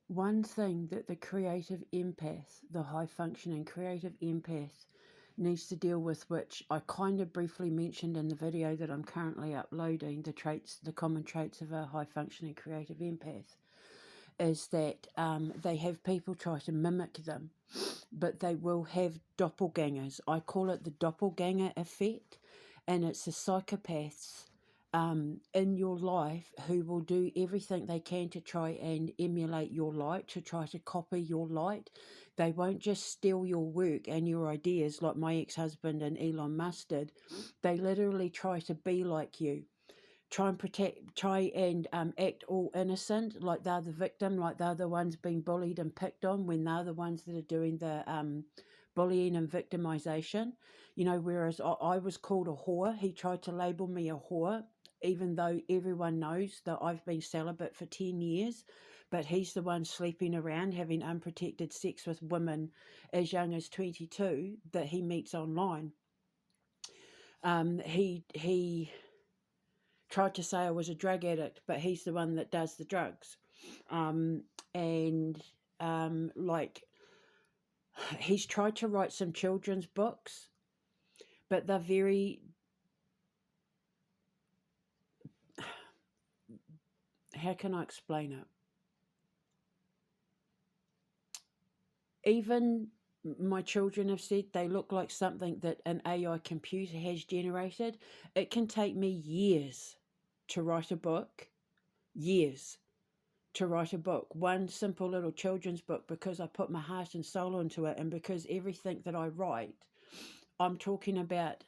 one thing that the creative empath, the high functioning creative empath, needs to deal with, which I kind of briefly mentioned in the video that I'm currently uploading, the common traits of a high functioning creative empath, is that they have people try to mimic them, but they will have doppelgangers. I call it the Doppelganger Effect, and it's the psychopaths in your life who will do everything they can to try and emulate your light, to try to copy your light. They won't just steal your work and your ideas like my ex-husband and Elon Musk did. They literally try to be like you. Try and act all innocent, like they're the victim, like they're the ones being bullied and picked on, when they're the ones that are doing the bullying and victimization. Whereas I was called a whore, he tried to label me a whore, even though everyone knows that I've been celibate for 10 years, but he's the one sleeping around, having unprotected sex with women as young as 22 that he meets online. He tried to say I was a drug addict, but he's the one that does the drugs. He's tried to write some children's books, but they're very, how can I explain it? Even my children have said they look like something that an AI computer has generated. It can take me years to write a book, years to write a book, one simple little children's book, because I put my heart and soul into it, and because everything that I write, I'm talking about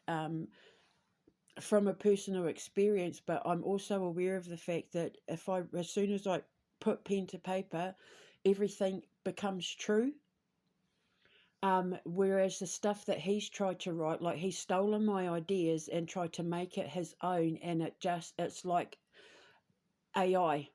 from a personal experience, but I'm also aware of the fact that as soon as I put pen to paper, everything becomes true. Whereas the stuff that he's tried to write, like he's stolen my ideas and tried to make it his own, and it's like AI.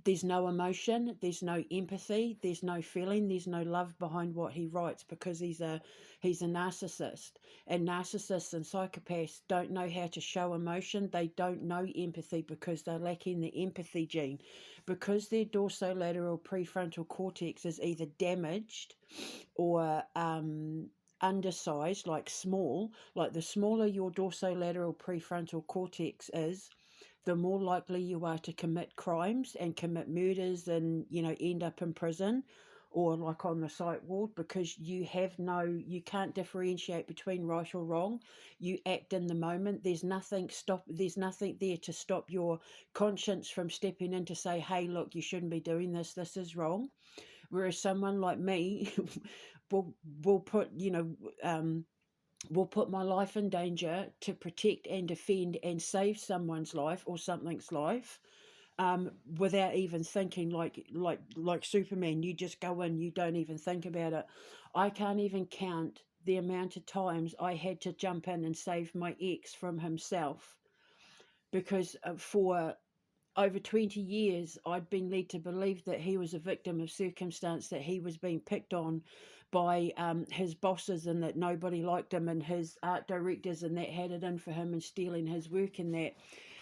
There's no emotion, there's no empathy, there's no feeling, there's no love behind what he writes, because he's a narcissist. And narcissists and psychopaths don't know how to show emotion. They don't know empathy because they're lacking the empathy gene. Because their dorsolateral prefrontal cortex is either damaged or undersized, like small, like the smaller your dorsolateral prefrontal cortex is, the more likely you are to commit crimes and commit murders and, end up in prison or like on the psych ward, because you can't differentiate between right or wrong. You act in the moment. There's nothing there to stop your conscience from stepping in to say, hey, look, you shouldn't be doing this. This is wrong. Whereas someone like me will put my life in danger to protect and defend and save someone's life or something's life, without even thinking, like Superman. You just go in, you don't even think about it. I can't even count the amount of times I had to jump in and save my ex from himself, because for over 20 years, I'd been led to believe that he was a victim of circumstance, that he was being picked on by his bosses, and that nobody liked him, and his art directors, and that had it in for him, and stealing his work and that.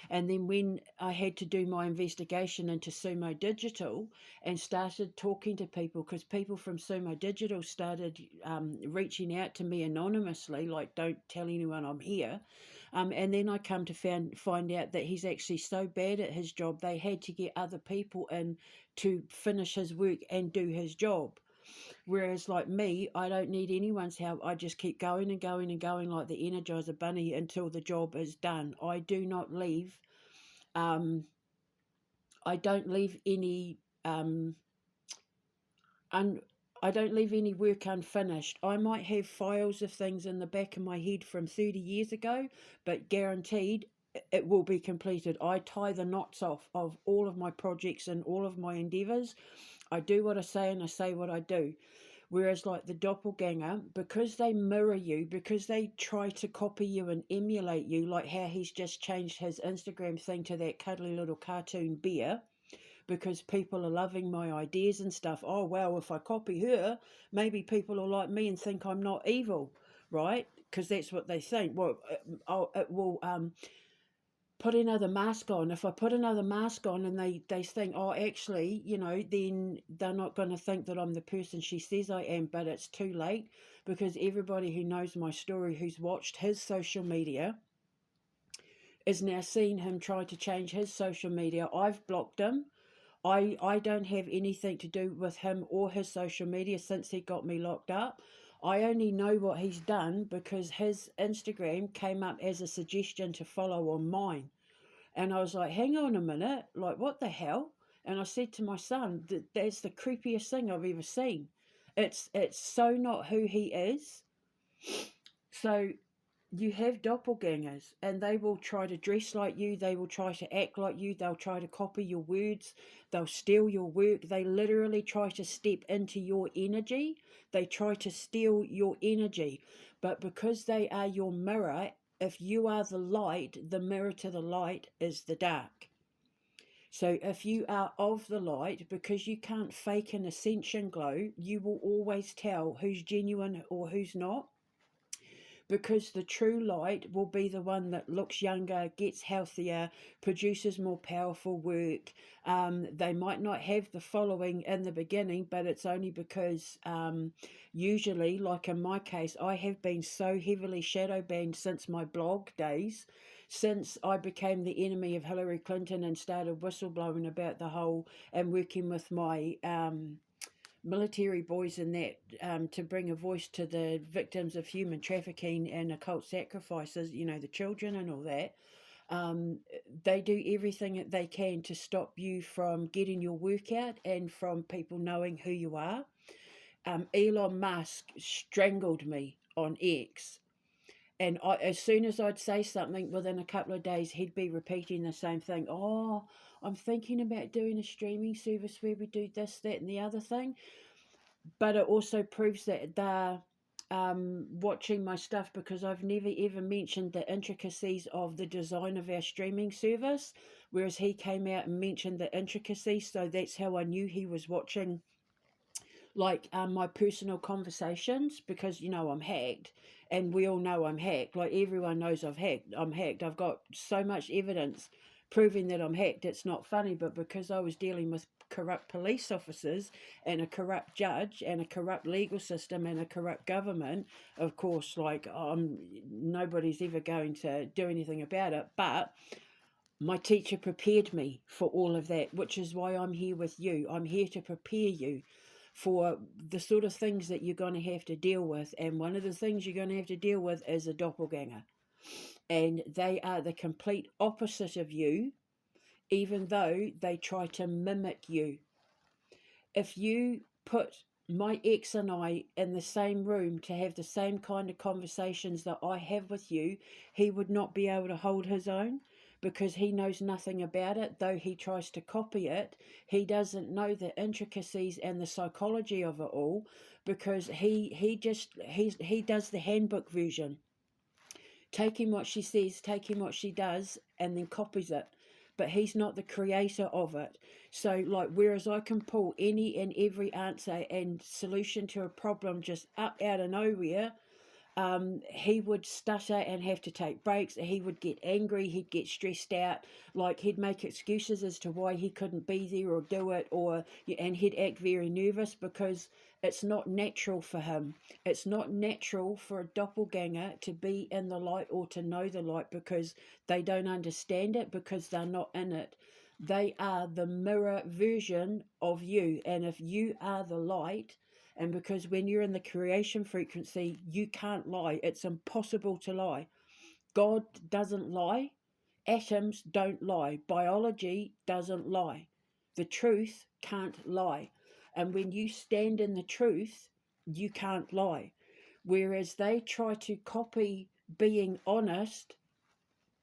And then when I had to do my investigation into Sumo Digital and started talking to people, because people from Sumo Digital started reaching out to me anonymously, like, don't tell anyone I'm here. And then I come to find out that he's actually so bad at his job, they had to get other people in to finish his work and do his job. Whereas like me, I don't need anyone's help. I just keep going and going and going like the Energizer Bunny until the job is done. I do not leave. I don't leave any I don't leave any work unfinished. I might have files of things in the back of my head from 30 years ago, but guaranteed it will be completed. I tie the knots off of all of my projects and all of my endeavours. I do what I say and I say what I do. Whereas like the doppelganger, because they mirror you, because they try to copy you and emulate you, like how he's just changed his Instagram thing to that cuddly little cartoon bear, because people are loving my ideas and stuff. Oh, well, if I copy her, maybe people will like me and think I'm not evil, right? Because that's what they think. Well, it will put another mask on. If I put another mask on and they think, oh, actually, you know, then they're not going to think that I'm the person she says I am. But it's too late, because everybody who knows my story, who's watched his social media, is now seeing him try to change his social media. I've blocked him. I don't have anything to do with him or his social media since he got me locked up. I only know what he's done because his Instagram came up as a suggestion to follow on mine. And I was like, hang on a minute, like, what the hell? And I said to my son, that's the creepiest thing I've ever seen. It's so not who he is. So you have doppelgangers, and they will try to dress like you, they will try to act like you, they'll try to copy your words, they'll steal your work, they literally try to step into your energy, they try to steal your energy. But because they are your mirror, if you are the light, the mirror to the light is the dark. So if you are of the light, because you can't fake an ascension glow, you will always tell who's genuine or who's not, because the true light will be the one that looks younger, gets healthier, produces more powerful work. They might not have the following in the beginning, but it's only because usually, like in my case, I have been so heavily shadow banned since my blog days, since I became the enemy of Hillary Clinton and started whistleblowing about the whole, and working with my military boys and that, to bring a voice to the victims of human trafficking and occult sacrifices, you know, the children and all that. They do everything that they can to stop you from getting your work out and from people knowing who you are. Elon Musk strangled me on X. And as soon as I'd say something, within a couple of days, he'd be repeating the same thing. Oh, I'm thinking about doing a streaming service where we do this, that, and the other thing. But it also proves that they're watching my stuff, because I've never ever mentioned the intricacies of the design of our streaming service, whereas he came out and mentioned the intricacies. So that's how I knew he was watching, like, my personal conversations, because, you know, I'm hacked, and we all know I'm hacked. Like, everyone knows I'm hacked. I've got so much evidence proving that I'm hacked. It's not funny, but because I was dealing with corrupt police officers and a corrupt judge and a corrupt legal system and a corrupt government, of course, like, nobody's ever going to do anything about it. But my teacher prepared me for all of that, which is why I'm here with you. I'm here to prepare you for the sort of things that you're going to have to deal with. And one of the things you're going to have to deal with is a doppelganger. And they are the complete opposite of you, even though they try to mimic you. If you put my ex and I in the same room to have the same kind of conversations that I have with you, he would not be able to hold his own, because he knows nothing about it. Though he tries to copy it, he doesn't know the intricacies and the psychology of it all, because he does the handbook version, taking what she says, taking what she does, and then copies it. But he's not the creator of it. So, like, whereas I can pull any and every answer and solution to a problem just up out of nowhere, he would stutter and have to take breaks. He would get angry, he'd get stressed out, like, he'd make excuses as to why he couldn't be there or do it, and he'd act very nervous, because it's not natural for him. It's not natural for a doppelganger to be in the light or to know the light, because they don't understand it, because they're not in it. They are the mirror version of you, and if you are the light, and because when you're in the creation frequency, you can't lie. It's impossible to lie. God doesn't lie. Atoms don't lie. Biology doesn't lie. The truth can't lie. And when you stand in the truth, you can't lie. Whereas they try to copy being honest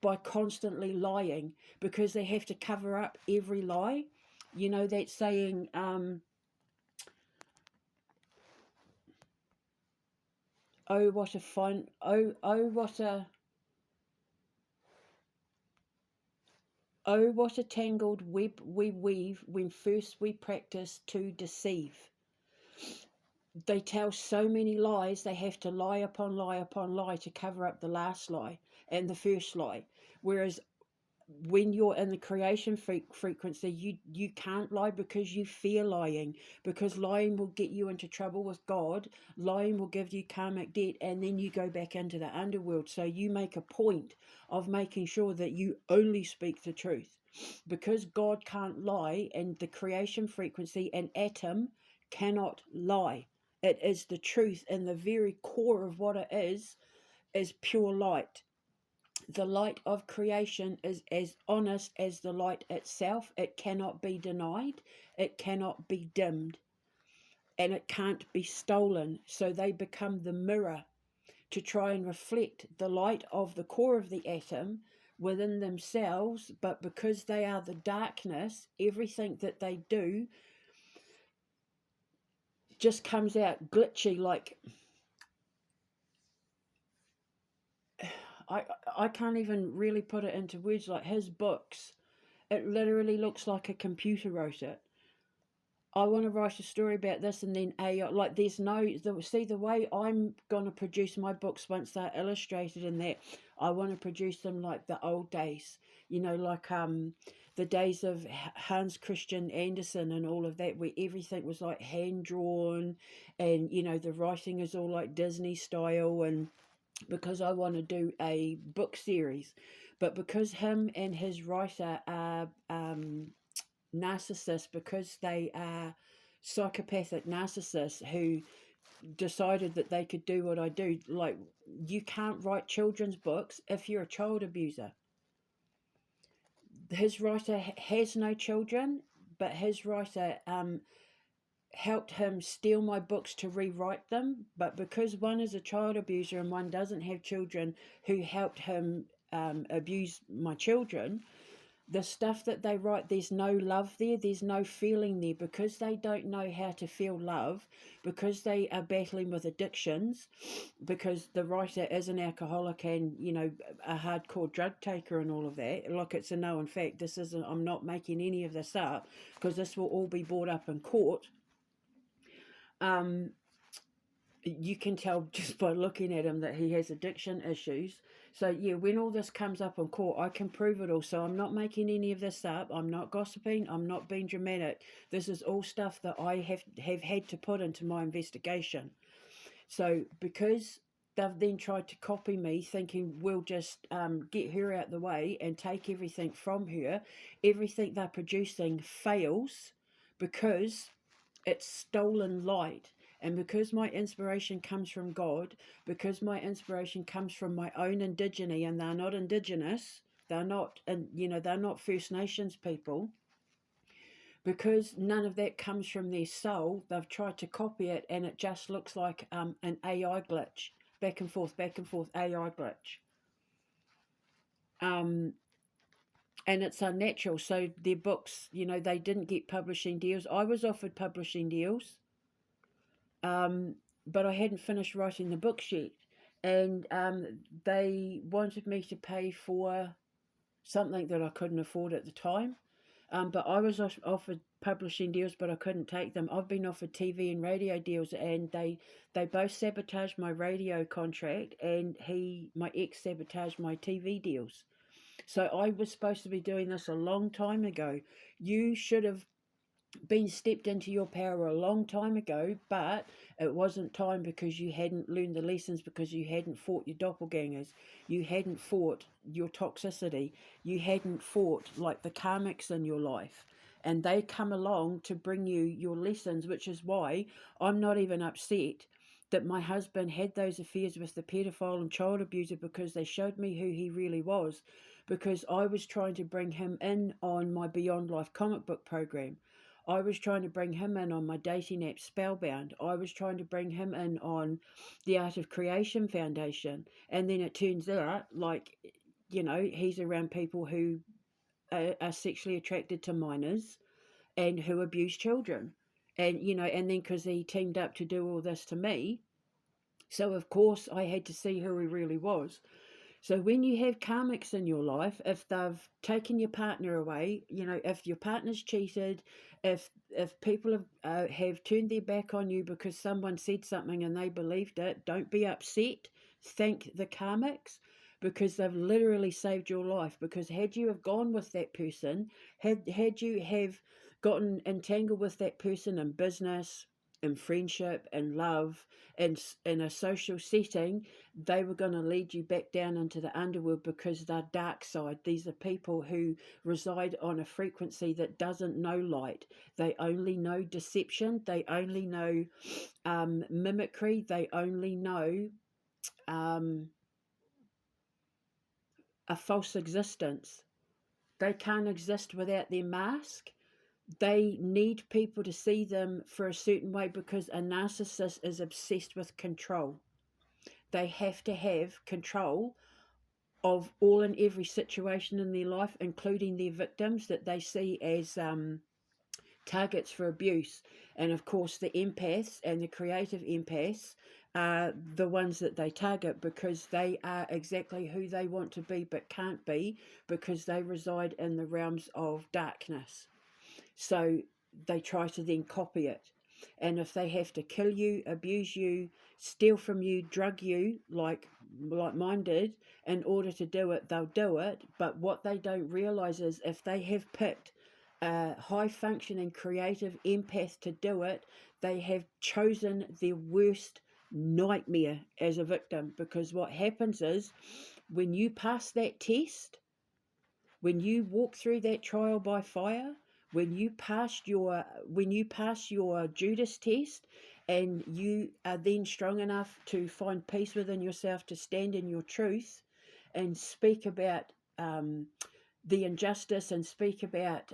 by constantly lying, because they have to cover up every lie. You know that saying, oh, what a fun, what a tangled web we weave when first we practice to deceive. They tell so many lies, they have to lie upon lie upon lie to cover up the last lie and the first lie. Whereas when you're in the creation frequency, you can't lie because you fear lying, because lying will get you into trouble with God. Lying will give you karmic debt, and then you go back into the underworld. So you make a point of making sure that you only speak the truth, because God can't lie, and the creation frequency, an atom cannot lie. It is the truth, and the very core of what it is pure light. The light of creation is as honest as the light itself. It cannot be denied, it cannot be dimmed, and it can't be stolen. So they become the mirror to try and reflect the light of the core of the atom within themselves. But because they are the darkness, everything that they do just comes out glitchy. Like, I can't even really put it into words. Like his books, it literally looks like a computer wrote it. I want to write a story about this, and then AI, like there's no, see the way I'm going to produce my books once they're illustrated, and that I want to produce them like the old days, like the days of Hans Christian Andersen and all of that, where everything was like hand drawn, and the writing is all like Disney style. And because I want to do a book series, but because him and his writer are narcissists, because they are psychopathic narcissists who decided that they could do what I do. Like, you can't write children's books if you're a child abuser. His writer has no children, but his writer helped him steal my books to rewrite them. But because one is a child abuser and one doesn't have children who helped him abuse my children, the stuff that they write, there's no love there, there's no feeling there, because they don't know how to feel love, because they are battling with addictions, because the writer is an alcoholic and a hardcore drug taker and all of that. Like, it's a known fact. This isn't, I'm not making any of this up, because this will all be brought up in court. You can tell just by looking at him that he has addiction issues. So yeah, when all this comes up in court, I can prove it all. So I'm not making any of this up. I'm not gossiping. I'm not being dramatic. This is all stuff that I have had to put into my investigation. So because they've then tried to copy me, thinking we'll just get her out the way and take everything from her, everything they're producing fails because it's stolen light. And because my inspiration comes from God, because my inspiration comes from my own indigeneity, and they're not indigenous, they're not, and they're not First Nations people, because none of that comes from their soul, they've tried to copy it, and it just looks like an AI glitch, back and forth, AI glitch. And it's unnatural. So their books, they didn't get publishing deals. I was offered publishing deals. But I hadn't finished writing the books yet, and they wanted me to pay for something that I couldn't afford at the time. But I was offered publishing deals, but I couldn't take them. I've been offered TV and radio deals, and they both sabotaged my radio contract, and my ex sabotaged my TV deals. So I was supposed to be doing this a long time ago. You should have been stepped into your power a long time ago, but it wasn't time, because you hadn't learned the lessons, because you hadn't fought your doppelgangers, you hadn't fought your toxicity, you hadn't fought like the karmics in your life, and they come along to bring you your lessons, which is why I'm not even upset that my husband had those affairs with the pedophile and child abuser, because they showed me who he really was, because I was trying to bring him in on my Beyond Life comic book program. I was trying to bring him in on my dating app Spellbound. I was trying to bring him in on the Art of Creation Foundation. And then it turns out, like, he's around people who are sexually attracted to minors and who abuse children. And, and then because he teamed up to do all this to me, so of course I had to see who he really was. So when you have karmics in your life, if they've taken your partner away, if your partner's cheated, if people have turned their back on you because someone said something and they believed it, don't be upset. Thank the karmics, because they've literally saved your life. Because had you have gone with that person, had you have gotten entangled with that person in business, in friendship, in love, and in a social setting, they were going to lead you back down into the underworld, because they're dark side. These are people who reside on a frequency that doesn't know light. They only know deception. They only know mimicry. They only know a false existence. They can't exist without their mask. They need people to see them for a certain way, because a narcissist is obsessed with control. They have to have control of all and every situation in their life, including their victims that they see as targets for abuse. And of course, the empaths and the creative empaths are the ones that they target, because they are exactly who they want to be but can't be, because they reside in the realms of darkness. So they try to then copy it. And if they have to kill you, abuse you, steal from you, drug you, like mine did, in order to do it, they'll do it. But what they don't realize is, if they have picked a high functioning creative empath to do it, they have chosen their worst nightmare as a victim. Because what happens is, when you pass that test, when you walk through that trial by fire, when you pass your Judas test, and you are then strong enough to find peace within yourself to stand in your truth and speak about the injustice, and speak about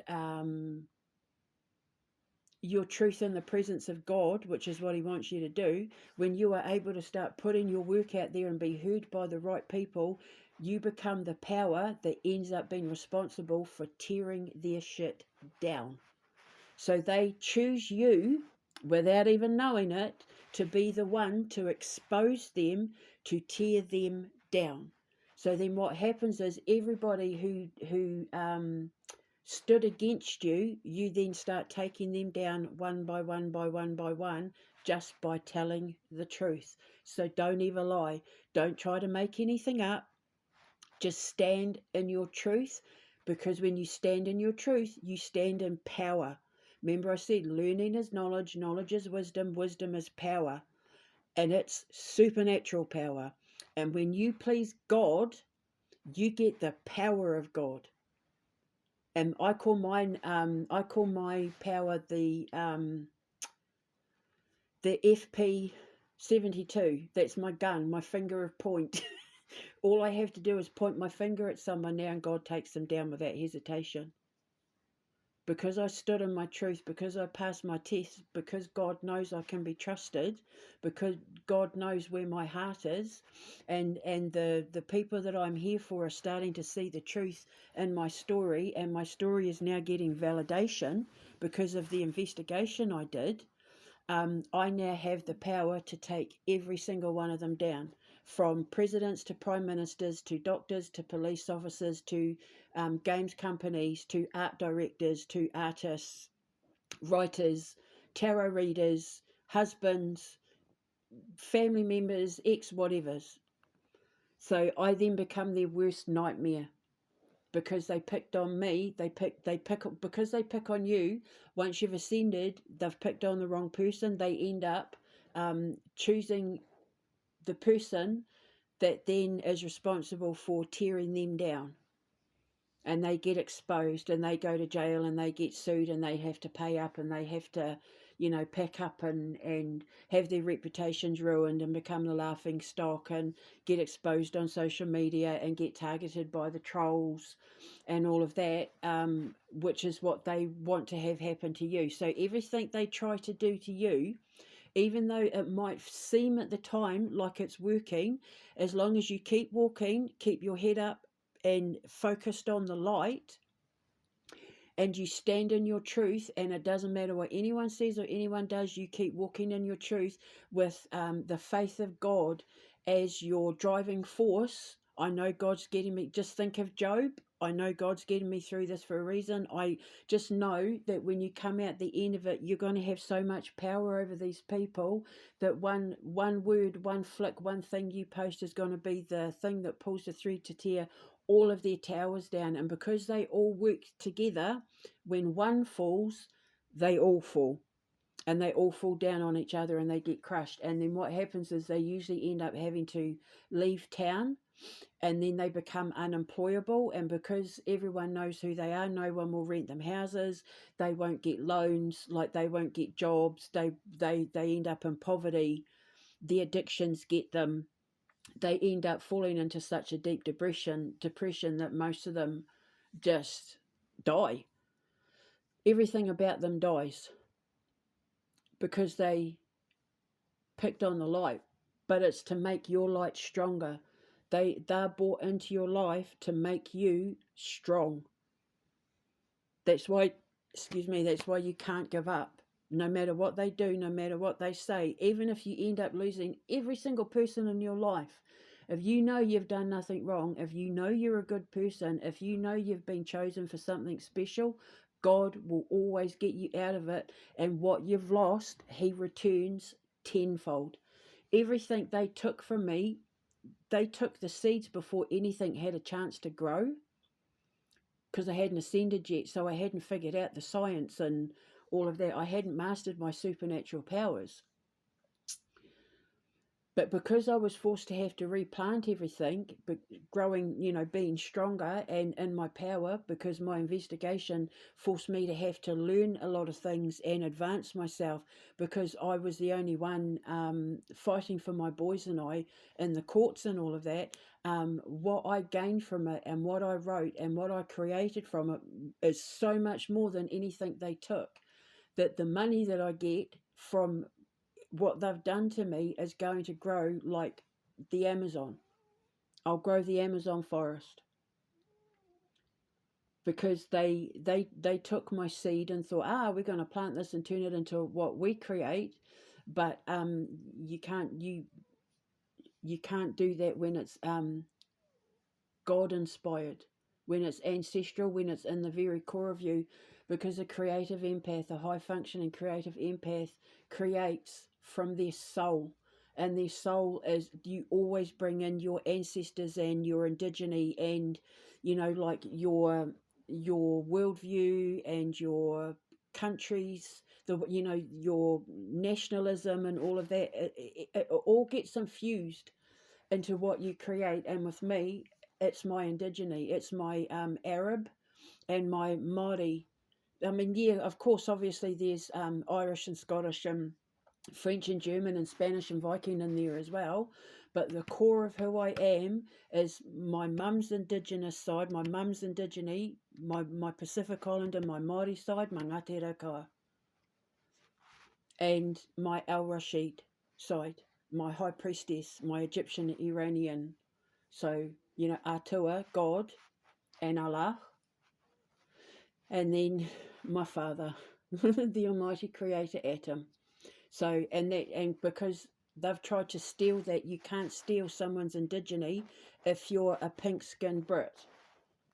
your truth in the presence of God, which is what he wants you to do. When you are able to start putting your work out there and be heard by the right people, you become the power that ends up being responsible for tearing their shit down. So they choose you, without even knowing it, to be the one to expose them, to tear them down. So then what happens is, everybody who stood against you, you then start taking them down one by one by one by one, just by telling the truth. So don't ever lie. Don't try to make anything up. Just stand in your truth, because when you stand in your truth, you stand in power. Remember, I said learning is knowledge, knowledge is wisdom, wisdom is power, and it's supernatural power. And when you please God, you get the power of God. And I call mine, I call my power the FP72. That's my gun, my finger of point. All I have to do is point my finger at someone now, and God takes them down without hesitation. Because I stood in my truth, because I passed my test, because God knows I can be trusted, because God knows where my heart is, and the people that I'm here for are starting to see the truth in my story, and my story is now getting validation because of the investigation I did. I now have the power to take every single one of them down, from presidents to prime ministers to doctors to police officers to games companies to art directors to artists, writers, tarot readers, husbands, family members, ex-whatevers. So I then become their worst nightmare, because they picked on me. Because they pick on you. Once you've ascended, they've picked on the wrong person. They end up choosing the person that then is responsible for tearing them down, and they get exposed, and they go to jail, and they get sued, and they have to pay up, and they have to, pack up and have their reputations ruined, and become the laughing stock, and get exposed on social media, and get targeted by the trolls and all of that, which is what they want to have happen to you. So everything they try to do to you, even though it might seem at the time like it's working, as long as you keep walking, keep your head up and focused on the light, and you stand in your truth, and it doesn't matter what anyone says or anyone does, you keep walking in your truth with the faith of God as your driving force. I know God's getting me. Just think of Job. I know God's getting me through this for a reason. I just know that when you come out the end of it, you're going to have so much power over these people that one word, one flick, one thing you post is going to be the thing that pulls the thread to tear all of their towers down. And because they all work together, when one falls, they all fall. And they all fall down on each other and they get crushed. And then what happens is they usually end up having to leave town, and then they become unemployable. And because everyone knows who they are, no one will rent them houses. They won't get loans, like they won't get jobs. They end up in poverty. The addictions get them. They end up falling into such a deep depression that most of them just die. Everything about them dies because they picked on the light. But it's to make your light stronger. They're brought into your life to make you strong. That's why you can't give up. No matter what they do, no matter what they say, even if you end up losing every single person in your life, if you know you've done nothing wrong, if you know you're a good person, if you know you've been chosen for something special, God will always get you out of it. And what you've lost, He returns tenfold. Everything they took from me, they took the seeds before anything had a chance to grow, because I hadn't ascended yet, so I hadn't figured out the science and all of that. I hadn't mastered my supernatural powers. But because I was forced to have to replant everything, but growing, being stronger and in my power, because my investigation forced me to have to learn a lot of things and advance myself, because I was the only one fighting for my boys and I in the courts and all of that. What I gained from it and what I wrote and what I created from it is so much more than anything they took, that the money that I get from what they've done to me is going to grow like the Amazon. I'll grow the Amazon forest, because they took my seed and thought, we're going to plant this and turn it into what we create. But you can't do that when it's God inspired, when it's ancestral, when it's in the very core of you, because a creative empath, a high functioning creative empath, creates from their soul. And their soul is, you always bring in your ancestors and your indigeneity and, like your worldview and your countries, your nationalism and all of that. It all gets infused into what you create. And with me, it's my indigeneity, it's my Arab and my Māori. I mean, yeah, of course, obviously there's Irish and Scottish and French and German and Spanish and Viking in there as well. But the core of who I am is my mum's indigenous side, my mum's indigeneity, my Pacific Islander, my Māori side, my Ngāti Raukawa, and my Al Rashid side, my high priestess, my Egyptian Iranian. So, Atua, God, and Allah, and then my father, the Almighty Creator Atom. So, and because they've tried to steal that, you can't steal someone's indigeneity if you're a pink-skinned Brit.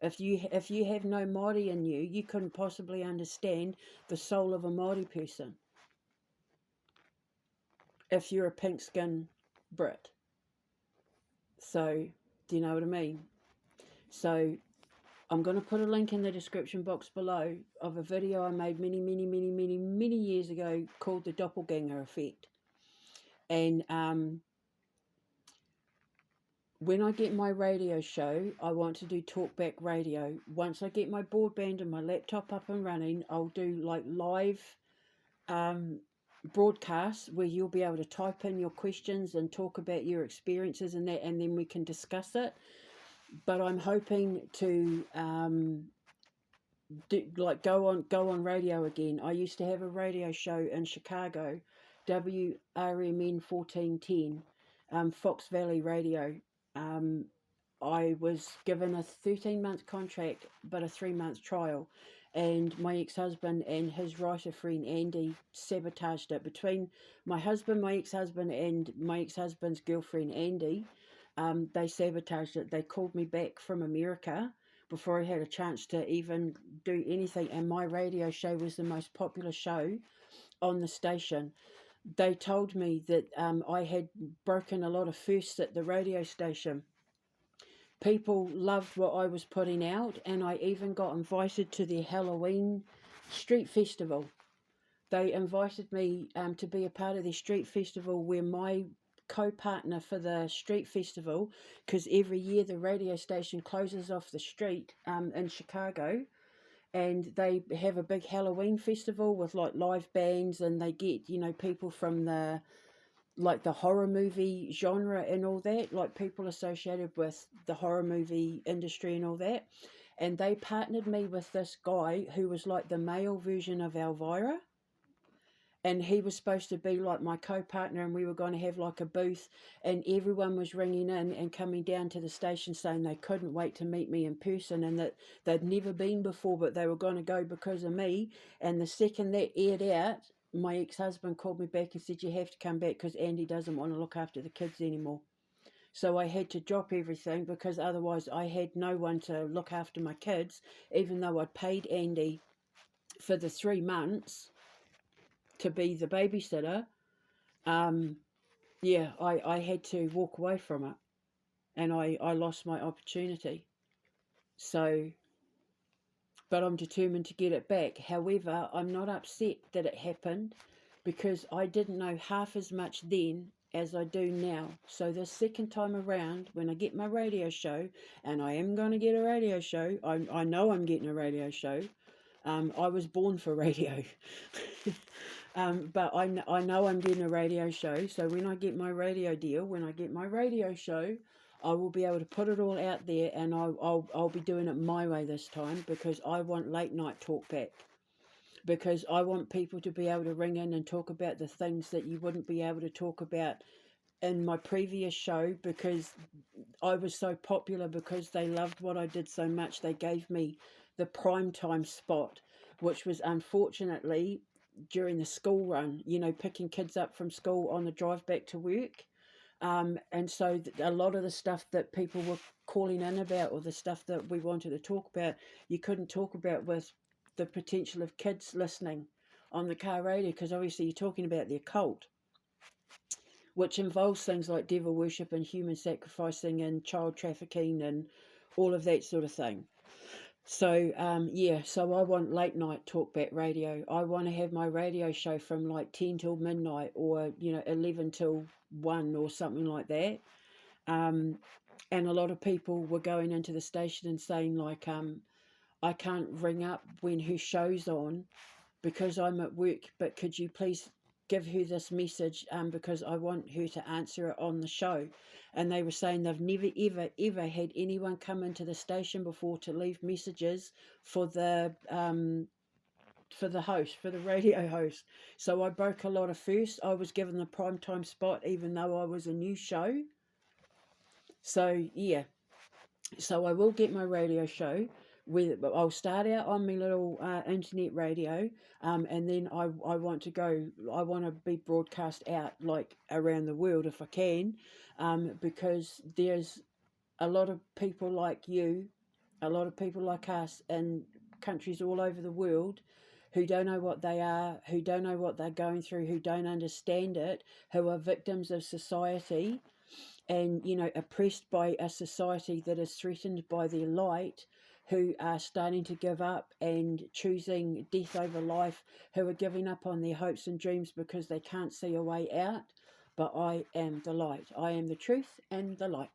If you have no Māori in you, you couldn't possibly understand the soul of a Māori person if you're a pink-skinned Brit. So, do you know what I mean? So, I'm going to put a link in the description box below of a video I made many years ago called the Doppelganger Effect. And when I get my radio show, I want to do talkback radio. Once I get my broadband and my laptop up and running, I'll do like live broadcasts where you'll be able to type in your questions and talk about your experiences and that, and then we can discuss it. But I'm hoping to go on radio again. I used to have a radio show in Chicago, WRMN 1410, Fox Valley Radio. I was given a 13-month contract, but a 3-month trial, and my ex-husband and his writer friend Andy sabotaged it. Between my husband, my ex-husband, and my ex-husband's girlfriend Andy, they sabotaged it. They called me back from America before I had a chance to even do anything, and my radio show was the most popular show on the station. They told me that I had broken a lot of firsts at the radio station. People loved what I was putting out, and I even got invited to their Halloween street festival. They invited me to be a part of their street festival, where my co-partner for the street festival, because every year the radio station closes off the street in Chicago, and they have a big Halloween festival with like live bands, and they get, you know, people from the like the horror movie genre and all that, like people associated with the horror movie industry and all that. And they partnered me with this guy who was like the male version of Elvira, and he was supposed to be like my co-partner, and we were going to have like a booth, and everyone was ringing in and coming down to the station saying they couldn't wait to meet me in person, and that they'd never been before, but they were going to go because of me. And the second that aired out, my ex-husband called me back and said, you have to come back because Andy doesn't want to look after the kids anymore. So I had to drop everything, because otherwise I had no one to look after my kids, even though I'd paid Andy for the 3 months to be the babysitter. Yeah, I had to walk away from it, and I lost my opportunity. So, but I'm determined to get it back. However, I'm not upset that it happened, because I didn't know half as much then as I do now. So the second time around, when I get my radio show, and I am going to get a radio show, I know I'm getting a radio show. I was born for radio. But I know I'm getting a radio show. So when I get my radio deal, when I get my radio show, I will be able to put it all out there, and I'll be doing it my way this time, because I want late night talk back. Because I want people to be able to ring in and talk about the things that you wouldn't be able to talk about in my previous show, because I was so popular, because they loved what I did so much. They gave me the prime time spot, which was unfortunately during the school run, you know, picking kids up from school on the drive back to work. And so a lot of the stuff that people were calling in about, or the stuff that we wanted to talk about, you couldn't talk about with the potential of kids listening on the car radio, because obviously you're talking about the occult, which involves things like devil worship and human sacrificing and child trafficking and all of that sort of thing. So, yeah, so I want late night talkback radio. I want to have my radio show from like 10 till midnight, or, you know, 11 till 1 or something like that. And a lot of people were going into the station and saying like, I can't ring up when her show's on because I'm at work, but could you please give her this message, because I want her to answer it on the show. And they were saying they've never ever had anyone come into the station before to leave messages for the host, for the radio host. So I broke a lot of firsts. I was given the prime time spot even though I was a new show. So yeah, so I will get my radio show. I'll start out on my little internet radio, and then I want to be broadcast out like around the world if I can, because there's a lot of people like you, a lot of people like us in countries all over the world who don't know what they are, who don't know what they're going through, who don't understand it, who are victims of society, and, you know, oppressed by a society that is threatened by their light, who are starting to give up and choosing death over life, who are giving up on their hopes and dreams because they can't see a way out. But I am the light. I am the truth and the light.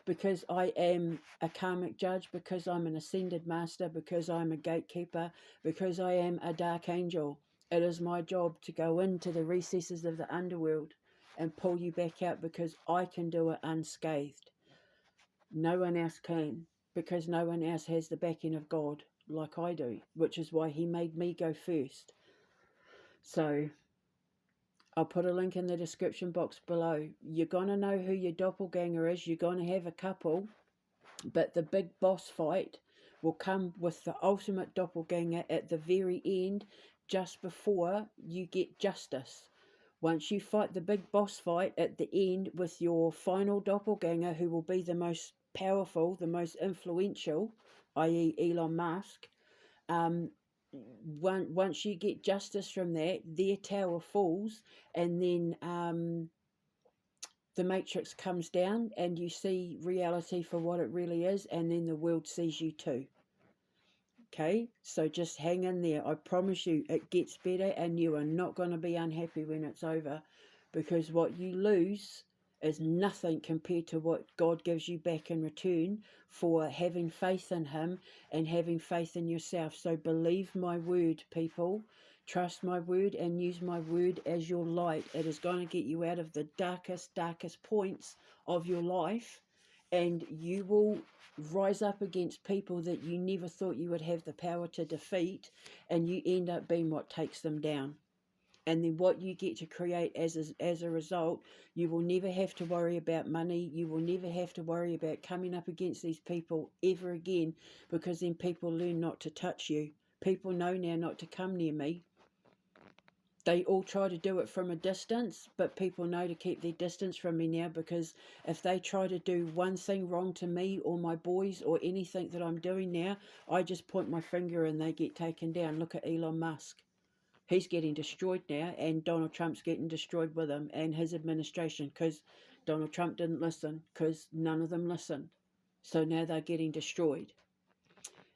Because I am a karmic judge, because I'm an ascended master, because I'm a gatekeeper, because I am a dark angel. It is my job to go into the recesses of the underworld and pull you back out, because I can do it unscathed. No one else can, because no one else has the backing of God like I do, which is why he made me go first. So I'll put a link in the description box below. You're going to know who your doppelganger is. You're going to have a couple, but the big boss fight will come with the ultimate doppelganger at the very end, just before you get justice. Once you fight the big boss fight at the end with your final doppelganger, who will be the most powerful, the most influential, i.e. Elon Musk, once you get justice from that, their tower falls, and then the matrix comes down and you see reality for what it really is, and then the world sees you too. Okay, so just hang in there. I promise you it gets better, and you are not going to be unhappy when it's over, because what you lose is nothing compared to what God gives you back in return for having faith in Him and having faith in yourself. So believe my word, people. Trust my word and use my word as your light. It is going to get you out of the darkest points of your life, and you will rise up against people that you never thought you would have the power to defeat, and you end up being what takes them down. And then what you get to create as a result, you will never have to worry about money. You will never have to worry about coming up against these people ever again, because then people learn not to touch you. People know now not to come near me. They all try to do it from a distance, but people know to keep their distance from me now, because if they try to do one thing wrong to me or my boys or anything that I'm doing now, I just point my finger and they get taken down. Look at Elon Musk. He's getting destroyed now, and Donald Trump's getting destroyed with him and his administration, because Donald Trump didn't listen, because none of them listened. So now they're getting destroyed.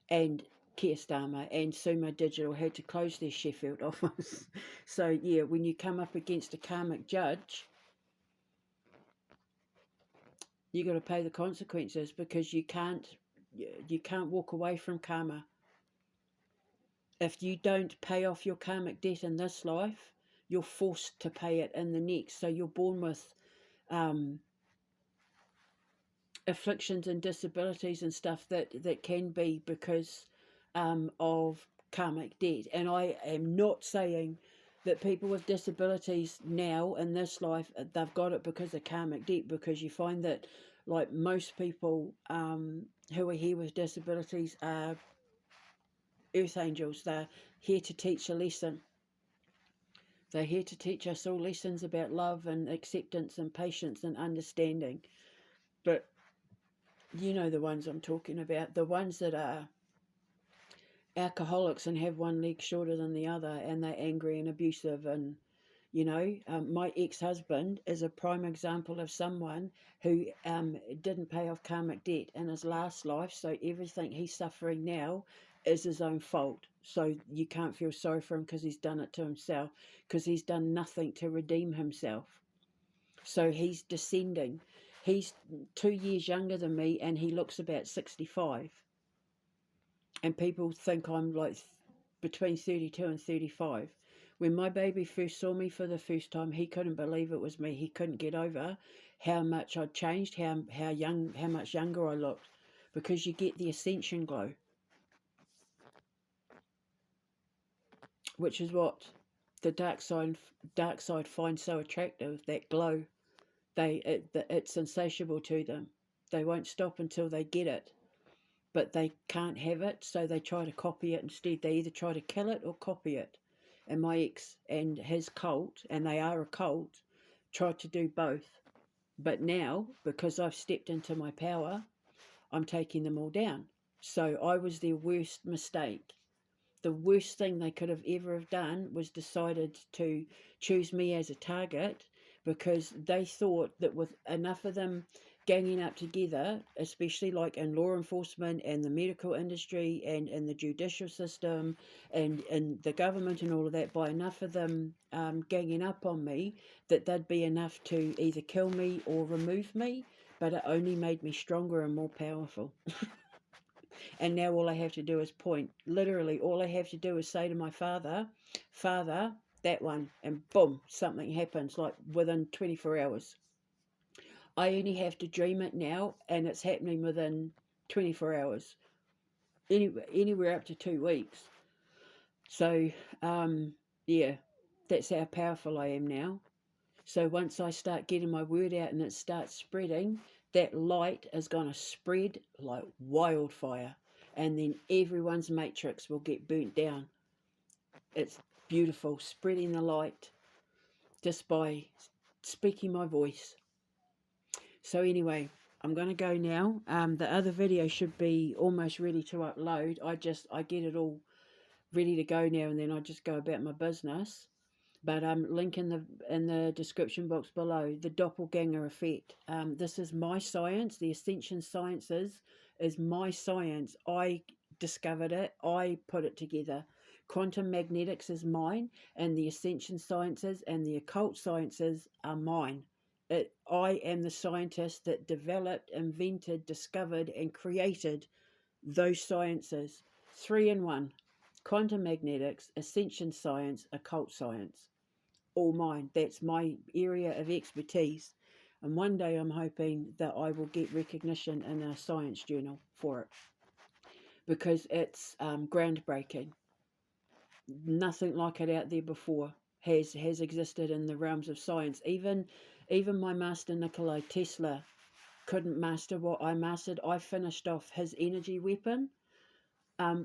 And Keir Starmer and Sumo Digital had to close their Sheffield office. So yeah, when you come up against a karmic judge, you got to pay the consequences, because you can't walk away from karma. If you don't pay off your karmic debt in this life, you're forced to pay it in the next. So you're born with afflictions and disabilities and stuff that can be because of karmic debt. And I am not saying that people with disabilities now in this life, they've got it because of karmic debt, because you find that, like, most people who are here with disabilities are earth angels. They're here to teach a lesson. They're here to teach us all lessons about love and acceptance and patience and understanding. But you know the ones I'm talking about, the ones that are alcoholics and have one leg shorter than the other, and they're angry and abusive. And my ex-husband is a prime example of someone who didn't pay off karmic debt in his last life, so everything he's suffering now is his own fault. So you can't feel sorry for him, because he's done it to himself, because he's done nothing to redeem himself. So he's descending. He's 2 years younger than me, and he looks about 65. And people think I'm like between 32 and 35. When my baby first saw me for the first time, he couldn't believe it was me. He couldn't get over how much I'd changed, how much younger I looked, because you get the ascension glow, which is what the dark side finds so attractive. That glow, it's insatiable to them. They won't stop until they get it, but they can't have it, so they try to copy it instead. They either try to kill it or copy it. And my ex and his cult, and they are a cult, tried to do both. But now, because I've stepped into my power, I'm taking them all down. So I was their worst mistake. The worst thing they could have ever have done was decided to choose me as a target, because they thought that with enough of them ganging up together, especially like in law enforcement and the medical industry and in the judicial system and in the government and all of that, by enough of them ganging up on me, that they'd be enough to either kill me or remove me. But it only made me stronger and more powerful. And now all I have to do is point. Literally, all I have to do is say to my father, "Father, that one," and boom, something happens like within 24 hours. I only have to dream it now, and it's happening within 24 hours. Anywhere up to 2 weeks. So, yeah, that's how powerful I am now. So once I start getting my word out and it starts spreading, that light is going to spread like wildfire. And then everyone's matrix will get burnt down. It's beautiful, spreading the light just by speaking my voice. So anyway, I'm going to go now. The other video should be almost ready to upload. I get it all ready to go now, and then I just go about my business. But link in the description box below, the Doppelganger Effect. This is my science. The Ascension Sciences is my science. I discovered it. I put it together. Quantum magnetics is mine, and the Ascension Sciences and the occult sciences are mine. I am the scientist that developed, invented, discovered, and created those sciences. 3 in 1. Quantum magnetics, ascension science, occult science. All mine. That's my area of expertise. And one day I'm hoping that I will get recognition in a science journal for it, because it's groundbreaking. Nothing like it out there before has existed in the realms of science. Even my master Nikola Tesla couldn't master what I mastered. I finished off his energy weapon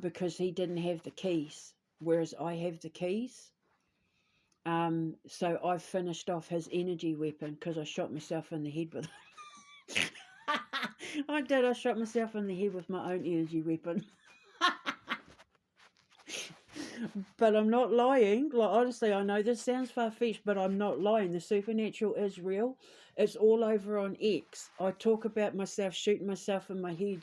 because he didn't have the keys, whereas I have the keys. So I finished off his energy weapon because I shot myself in the head with it. I did. I shot myself in the head with my own energy weapon. But I'm not lying. Like, honestly, I know this sounds far-fetched, but I'm not lying. The supernatural is real. It's all over on X. I talk about myself shooting myself in my head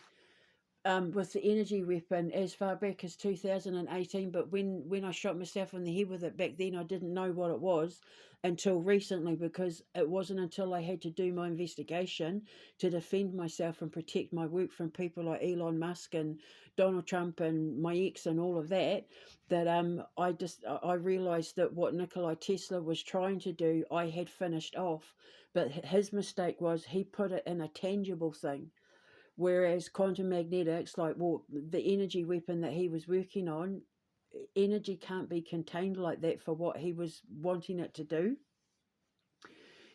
with the energy weapon as far back as 2018, but when I shot myself in the head with it back then, I didn't know what it was until recently, because it wasn't until I had to do my investigation to defend myself and protect my work from people like Elon Musk and Donald Trump and my ex and all of that, that I realized that what Nikola Tesla was trying to do, I had finished off. But his mistake was he put it in a tangible thing. Whereas quantum magnetics, like, well, the energy weapon that he was working on, energy can't be contained like that for what he was wanting it to do.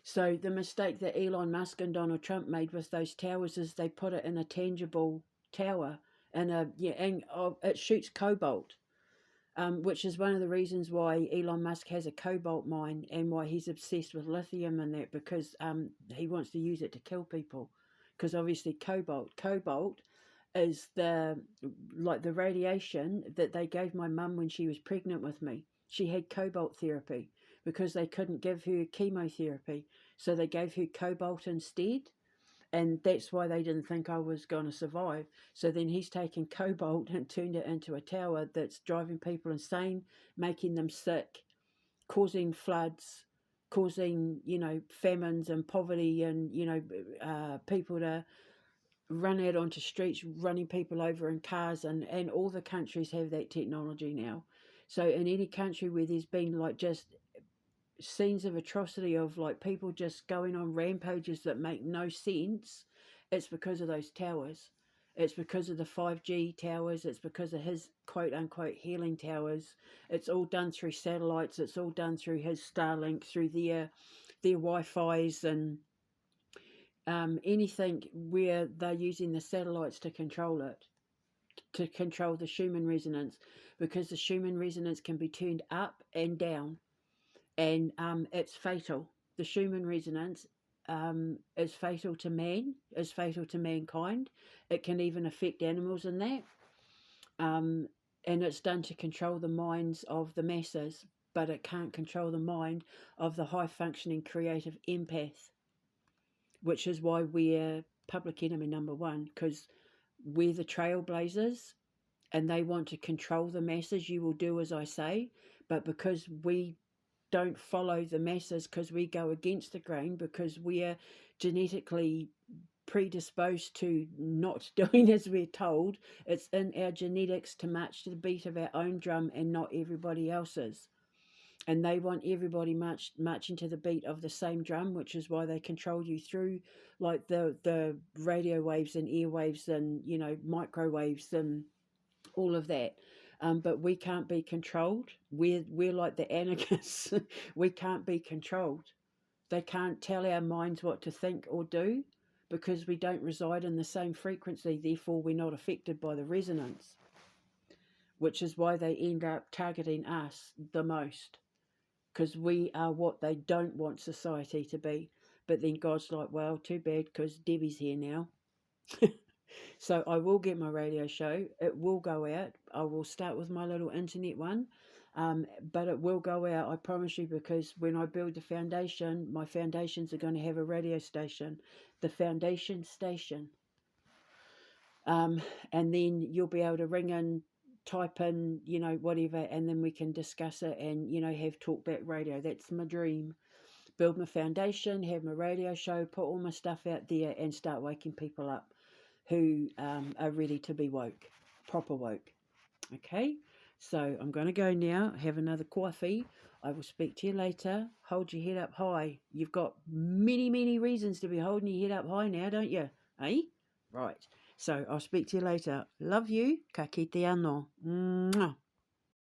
So the mistake that Elon Musk and Donald Trump made with those towers is they put it in a tangible tower, and it shoots cobalt. Which is one of the reasons why Elon Musk has a cobalt mine and why he's obsessed with lithium and that, because he wants to use it to kill people. Because obviously cobalt is the radiation that they gave my mum when she was pregnant with me. She had cobalt therapy because they couldn't give her chemotherapy, so they gave her cobalt instead. And that's why they didn't think I was going to survive. So then he's taken cobalt and turned it into a tower that's driving people insane, making them sick, causing floods, causing, famines and poverty, and, people to run out onto streets, running people over in cars. And all the countries have that technology now. So in any country where there's been just scenes of atrocity of people just going on rampages that make no sense, it's because of those towers. It's because of the 5G towers. It's because of his quote unquote healing towers. It's all done through satellites. It's all done through his Starlink, through their Wi-Fi's, and anything where they're using the satellites to control it, to control the Schumann resonance, because the Schumann resonance can be turned up and down. And it's fatal. The Schumann resonance is fatal to man, is fatal to mankind. It can even affect animals in that. And it's done to control the minds of the masses, but it can't control the mind of the high-functioning creative empath, which is why we're public enemy number one, because we're the trailblazers, and they want to control the masses. You will do as I say, but because we don't follow the masses, because we go against the grain, because we are genetically predisposed to not doing as we're told. It's in our genetics to march to the beat of our own drum and not everybody else's. And they want everybody marching to the beat of the same drum, which is why they control you through the radio waves and airwaves and microwaves and all of that. But we can't be controlled. We're like the anarchists. We can't be controlled. They can't tell our minds what to think or do, because we don't reside in the same frequency. Therefore, we're not affected by the resonance, which is why they end up targeting us the most, because we are what they don't want society to be. But then God's like, well, too bad, because Debbie's here now. So I will get my radio show. It will go out. I will start with my little internet one, but it will go out, I promise you, because when I build the foundation, my foundations are going to have a radio station, the foundation station. And then you'll be able to ring in, type in, whatever, and then we can discuss it and, have talkback radio. That's my dream. Build my foundation, have my radio show, put all my stuff out there, and start waking people up who are ready to be woke, proper woke. Okay, so I'm going to go now, have another coffee. I will speak to you later. Hold your head up high. You've got many, many reasons to be holding your head up high now, don't you? Eh? Right. So I'll speak to you later. Love you. Ka kite anō. Mwah.